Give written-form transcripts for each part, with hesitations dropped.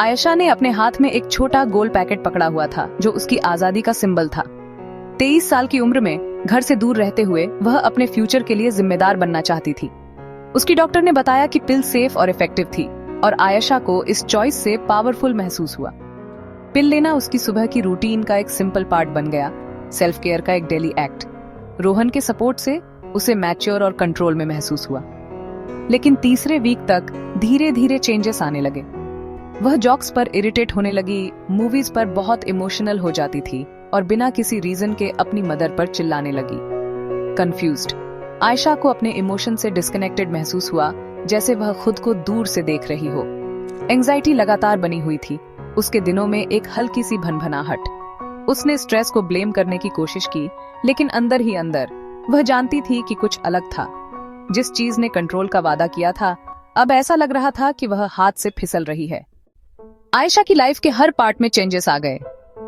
आयशा ने अपने हाथ में एक छोटा गोल पैकेट पकड़ा हुआ था जो उसकी आजादी का सिंबल था। 23 साल की उम्र में घर से दूर रहते हुए वह अपने फ्यूचर के लिए जिम्मेदार बनना चाहती थी। उसकी डॉक्टर ने बताया कि पिल सेफ और इफेक्टिव थी और आयशा को इस चॉइस से पावरफुल महसूस हुआ। पिल लेना उसकी सुबह की रूटीन का एक सिंपल पार्ट बन गया, सेल्फ केयर का एक डेली एक्ट। रोहन के सपोर्ट से उसे मैच्योर और कंट्रोल में महसूस हुआ। लेकिन तीसरे वीक तक धीरे धीरे चेंजेस आने लगे। वह जॉक्स पर इरिटेट होने लगी, मूवीज पर बहुत इमोशनल हो जाती थी और बिना किसी रीजन के अपनी मदर पर चिल्लाने लगी। कंफ्यूज्ड, आयशा को अपने इमोशन से डिस्कनेक्टेड महसूस हुआ, जैसे वह खुद को दूर से देख रही हो। एंजाइटी लगातार बनी हुई थी, उसके दिनों में एक हल्की सी भनभनाहट। उसने स्ट्रेस को ब्लेम करने की कोशिश की, लेकिन अंदर ही अंदर वह जानती थी कि कुछ अलग था। जिस चीज ने कंट्रोल का वादा किया था, अब ऐसा लग रहा था कि वह हाथ से फिसल रही है। आयशा की लाइफ के हर पार्ट में चेंजेस आ गए।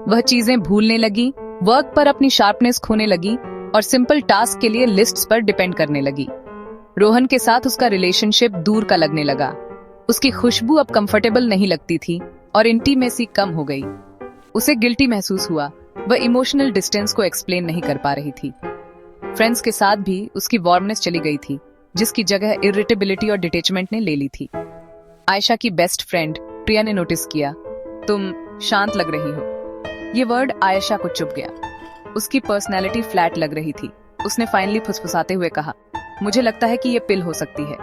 वह चीजें भूलने लगी, वर्क पर अपनी शार्पनेस खोने लगी और सिंपल टास्क के लिए लिस्ट्स पर डिपेंड करने लगी। रोहन के साथ उसका रिलेशनशिप दूर का लगने लगा। उसकी खुशबू अब कंफर्टेबल नहीं लगती थी और इंटीमेसी कम हो गई। उसे गिल्टी महसूस हुआ, वह इमोशनल डिस्टेंस को एक्सप्लेन नहीं कर पा रही थी। फ्रेंड्स के साथ भी उसकी वार्मनेस चली गई थी, जिसकी जगह इरिटेबिलिटी और डिटैचमेंट ने ले ली थी। आयशा की बेस्ट फ्रेंड प्रिया ने नोटिस किया, तुम शांत लग रही हो। ये वर्ड आयशा को चुभ गया। उसकी पर्सनैलिटी फ्लैट लग रही थी। उसने फाइनली फुसफुसाते हुए कहा, मुझे लगता है कि ये पिल हो सकती है।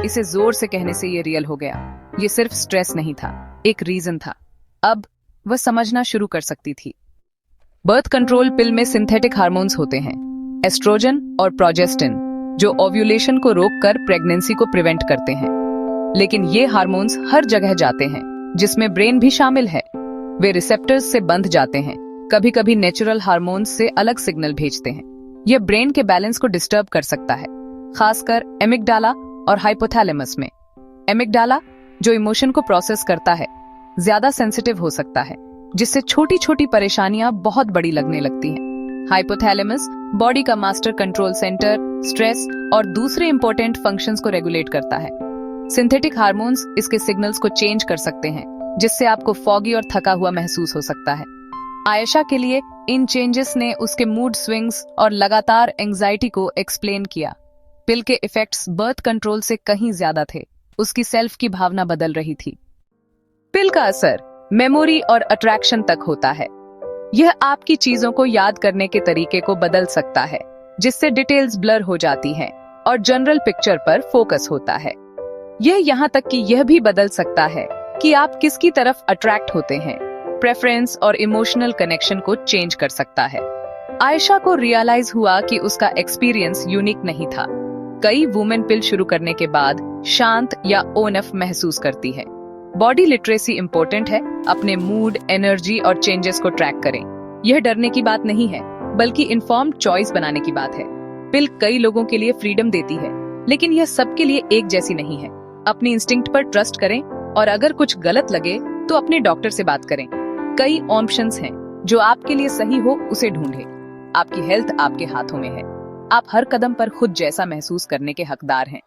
इसे जोर से कहने से ये रियल हो गया। ये सिर्फ स्ट्रेस नहीं था, एक रीजन था। अब वह समझना शुरू कर सकती थी। बर्थ कंट्रोल पिल में सिंथेटिक हार्मोन्स होते हैं, एस्ट्रोजन और प्रोजेस्टिन, जो ओव्यूलेशन को रोककर प्रेगनेंसी को प्रिवेंट करते हैं। लेकिन ये हार्मोन्स हर जगह जाते हैं, जिसमें ब्रेन भी शामिल है। वे रिसेप्टर्स से बंध जाते हैं, कभी कभी नेचुरल हार्मोन्स से अलग सिग्नल भेजते हैं। यह ब्रेन के बैलेंस को डिस्टर्ब कर सकता है, खासकर एमिगडाला और हाइपोथैलेमस में। एमिगडाला, जो इमोशन को प्रोसेस करता है, ज्यादा सेंसिटिव हो सकता है, जिससे छोटी छोटी परेशानियां बहुत बड़ी लगने लगती हैं। हाइपोथैलेमस बॉडी का मास्टर कंट्रोल सेंटर, स्ट्रेस और दूसरे इंपॉर्टेंट फंक्शंस को रेगुलेट करता है। सिंथेटिक हार्मोन्स इसके सिग्नल्स को चेंज कर सकते हैं, जिससे आपको फॉगी और थका हुआ महसूस हो सकता है। आयशा के लिए इन चेंजेस ने उसके मूड स्विंग्स और लगातार एंजाइटी को एक्सप्लेन किया। पिल के इफेक्ट्स बर्थ कंट्रोल से कहीं ज्यादा थे। उसकी सेल्फ की भावना बदल रही थी। पिल का असर मेमोरी और अट्रैक्शन तक होता है। यह आपकी चीजों को याद करने के तरीके को बदल सकता है, जिससे डिटेल्स ब्लर हो जाती हैं और जनरल पिक्चर पर फोकस होता है। यह यहाँ तक कि यह भी बदल सकता है कि आप किसकी तरफ अट्रैक्ट होते हैं। प्रेफरेंस और इमोशनल कनेक्शन को चेंज कर सकता है। आयशा को रियलाइज हुआ कि उसका एक्सपीरियंस यूनिक नहीं था। कई वुमेन पिल शुरू करने के बाद शांत या ओनफ महसूस करती है। बॉडी लिटरेसी इंपॉर्टेंट है। अपने मूड, एनर्जी और चेंजेस को ट्रैक करें। यह डरने की बात नहीं है, बल्कि इन्फॉर्म्ड चॉइस बनाने की बात है। पिल कई लोगों के लिए फ्रीडम देती है, लेकिन यह सबके लिए एक जैसी नहीं है। अपनी इंस्टिंक्ट पर ट्रस्ट करें और अगर कुछ गलत लगे तो अपने डॉक्टर से बात करें। कई ऑप्शंस हैं, जो आपके लिए सही हो उसे ढूंढें। आपकी हेल्थ आपके हाथों में है। आप हर कदम पर खुद जैसा महसूस करने के हकदार हैं।